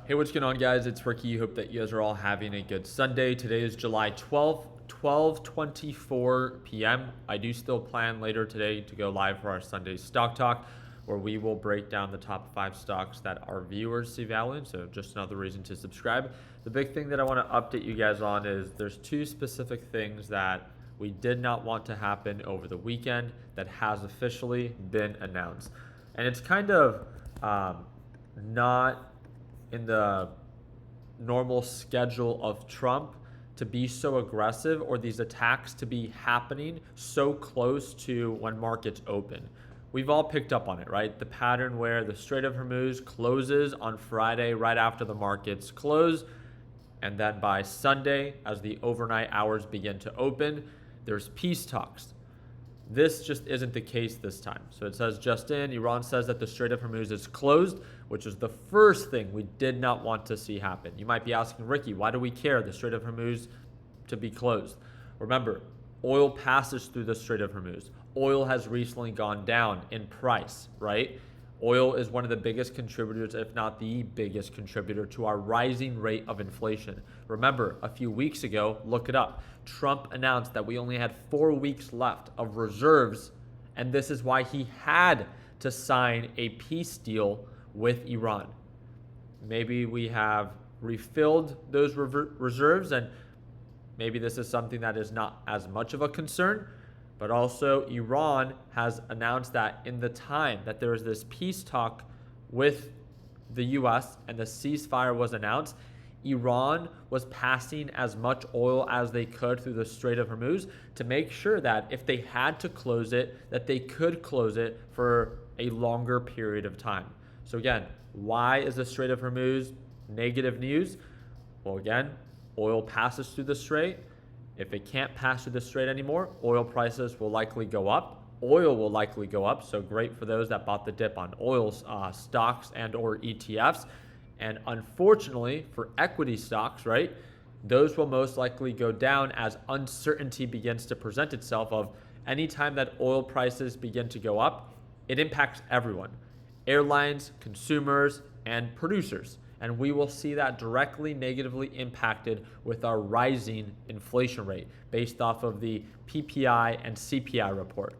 Hey, what's going on, guys? It's Ricky. Hope that you guys are all having a good Sunday. Today is July 12th, 12:24 p.m. I do still plan later today to go live for our Sunday Stock Talk, where we will break down the top 5 stocks that our viewers see value in. So just another reason to subscribe. The big thing that I want to update you guys on is there's 2 specific things that we did not want to happen over the weekend that has officially been announced. And it's kind of not in the normal schedule of Trump to be so aggressive or these attacks to be happening so close to when markets open. We've all picked up on it, right? The pattern where the Strait of Hormuz closes on Friday right after the markets close, and then by Sunday, as the overnight hours begin to open, there's peace talks. This just isn't the case this time. So it says just in, Iran says that the Strait of Hormuz is closed, which is the first thing we did not want to see happen. You might be asking, Ricky, why do we care the Strait of Hormuz to be closed? Remember, oil passes through the Strait of Hormuz. Oil has recently gone down in price, right? Oil is one of the biggest contributors, if not the biggest contributor, to our rising rate of inflation. Remember, a few weeks ago, look it up, Trump announced that we only had 4 weeks left of reserves, and this is why he had to sign a peace deal with Iran. Maybe we have refilled those reserves, and maybe this is something that is not as much of a concern. But also, Iran has announced that in the time that there is this peace talk with the US and the ceasefire was announced, Iran was passing as much oil as they could through the Strait of Hormuz to make sure that if they had to close it, that they could close it for a longer period of time. So again, why is the Strait of Hormuz negative news? Well, again, oil passes through the strait. If it can't pass through the strait anymore, oil prices will likely go up. Oil will likely go up, so great for those that bought the dip on oil stocks and or ETFs. And unfortunately for equity stocks, right, those will most likely go down as uncertainty begins to present itself of anytime that oil prices begin to go up, it impacts everyone. Airlines, consumers, and producers. And we will see that directly negatively impacted with our rising inflation rate based off of the PPI and CPI report.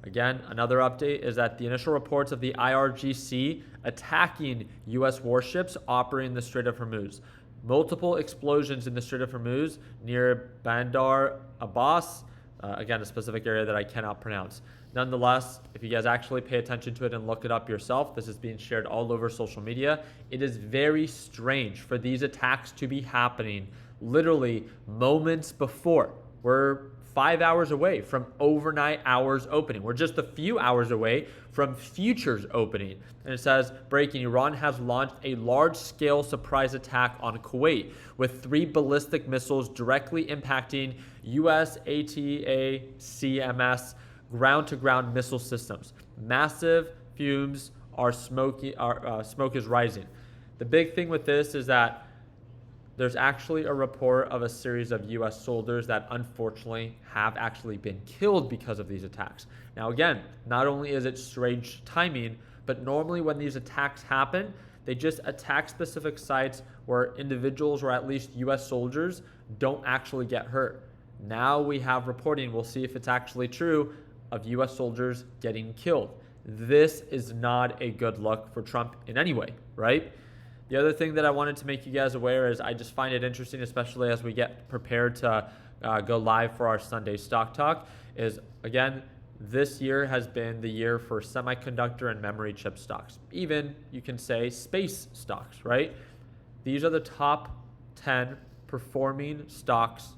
Again, another update is that the initial reports of the IRGC attacking U.S. warships operating in the Strait of Hormuz. Multiple explosions in the Strait of Hormuz near Bandar Abbas, again, a specific area that I cannot pronounce. Nonetheless, if you guys actually pay attention to it and look it up yourself, this is being shared all over social media. It is very strange for these attacks to be happening literally moments before. We're 5 hours away from overnight hours opening. We're just a few hours away from futures opening. And it says, breaking, Iran has launched a large-scale surprise attack on Kuwait with 3 ballistic missiles directly impacting U.S. ATACMS ground-to-ground missile systems. Massive fumes are smoke is rising. The big thing with this is that there's actually a report of a series of U.S. soldiers that unfortunately have actually been killed because of these attacks. Now again, not only is it strange timing, but normally when these attacks happen, they just attack specific sites where individuals or at least U.S. soldiers don't actually get hurt. Now we have reporting, we'll see if it's actually true, of U.S. soldiers getting killed. This is not a good look for Trump in any way, right? The other thing that I wanted to make you guys aware is I just find it interesting, especially as we get prepared to go live for our Sunday Stock Talk, is again, this year has been the year for semiconductor and memory chip stocks. Even, you can say, space stocks, right? These are the top 10 performing stocks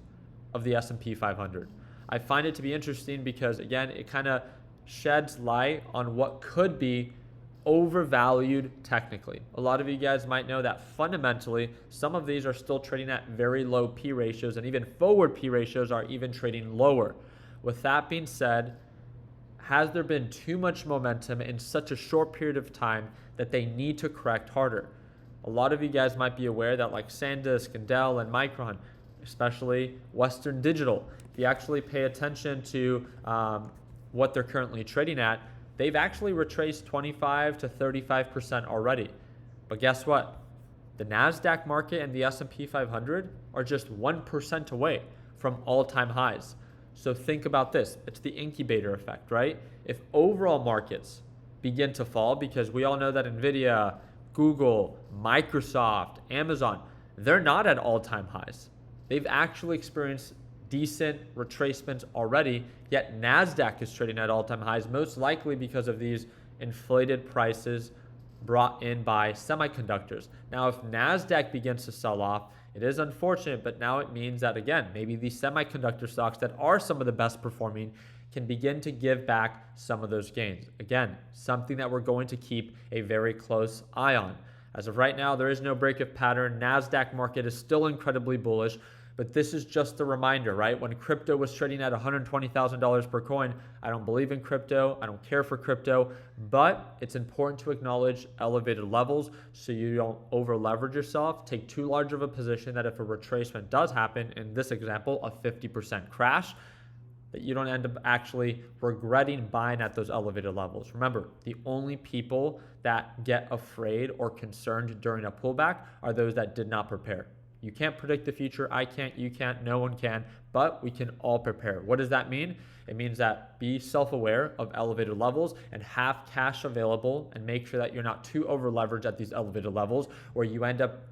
of the S&P 500. I find it to be interesting because, again, it kind of sheds light on what could be overvalued technically. A lot of you guys might know that fundamentally, some of these are still trading at very low P ratios, and even forward P ratios are even trading lower. With that being said, has there been too much momentum in such a short period of time that they need to correct harder? A lot of you guys might be aware that like SanDisk and Dell and Micron, especially Western Digital, if you actually pay attention to what they're currently trading at, they've actually retraced 25 to 35% already. But guess what? The NASDAQ market and the S&P 500 are just 1% away from all-time highs. So think about this. It's the incubator effect, right? If overall markets begin to fall, because we all know that Nvidia, Google, Microsoft, Amazon, they're not at all-time highs. They've actually experienced decent retracements already, yet NASDAQ is trading at all-time highs, most likely because of these inflated prices brought in by semiconductors. Now, if NASDAQ begins to sell off, it is unfortunate, but now it means that, again, maybe these semiconductor stocks that are some of the best performing can begin to give back some of those gains. Again, something that we're going to keep a very close eye on. As of right now, there is no break of pattern. NASDAQ market is still incredibly bullish, but this is just a reminder, right? When crypto was trading at $120,000 per coin, I don't believe in crypto. I don't care for crypto, but it's important to acknowledge elevated levels so you don't over leverage yourself, take too large of a position that if a retracement does happen, in this example, a 50% crash, that you don't end up actually regretting buying at those elevated levels. Remember, the only people that get afraid or concerned during a pullback are those that did not prepare. You can't predict the future. I can't, you can't, no one can, but we can all prepare. What does that mean? It means that be self-aware of elevated levels and have cash available and make sure that you're not too over leveraged at these elevated levels where you end up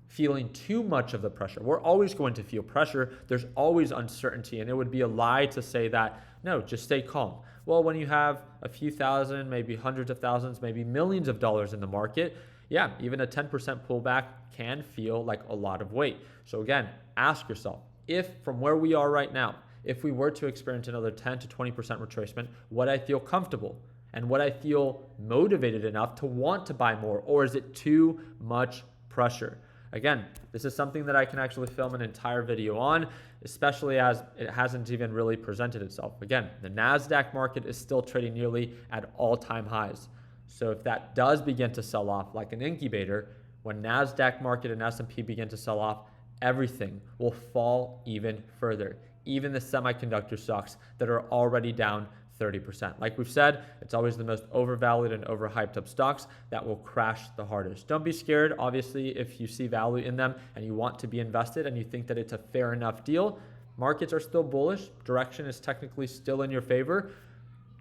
feeling too much of the pressure. We're always going to feel pressure. There's always uncertainty, and it would be a lie to say that, no, just stay calm. Well, when you have a few thousand, maybe hundreds of thousands, maybe millions of dollars in the market, yeah, even a 10% pullback can feel like a lot of weight. So again, ask yourself, if from where we are right now, if we were to experience another 10 to 20% retracement, would I feel comfortable? And would I feel motivated enough to want to buy more? Or is it too much pressure? Again, this is something that I can actually film an entire video on, especially as it hasn't even really presented itself. Again, the NASDAQ market is still trading nearly at all-time highs. So if that does begin to sell off like an incubator, when NASDAQ market and S&P begin to sell off, everything will fall even further. Even the semiconductor stocks that are already down 30%. Like we've said, it's always the most overvalued and overhyped up stocks that will crash the hardest. Don't be scared. Obviously, if you see value in them and you want to be invested and you think that it's a fair enough deal, markets are still bullish. Direction is technically still in your favor.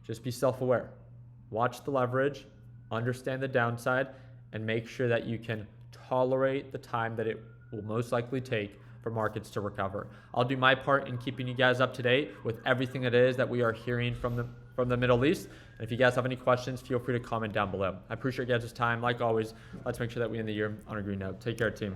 Just be self-aware. Watch the leverage, understand the downside, and make sure that you can tolerate the time that it will most likely take for markets to recover. I'll do my part in keeping you guys up to date with everything it is that we are hearing from the Middle East. And if you guys have any questions, feel free to comment down below. I appreciate you guys' time. Like always, let's make sure that we end the year on a green note. Take care, team.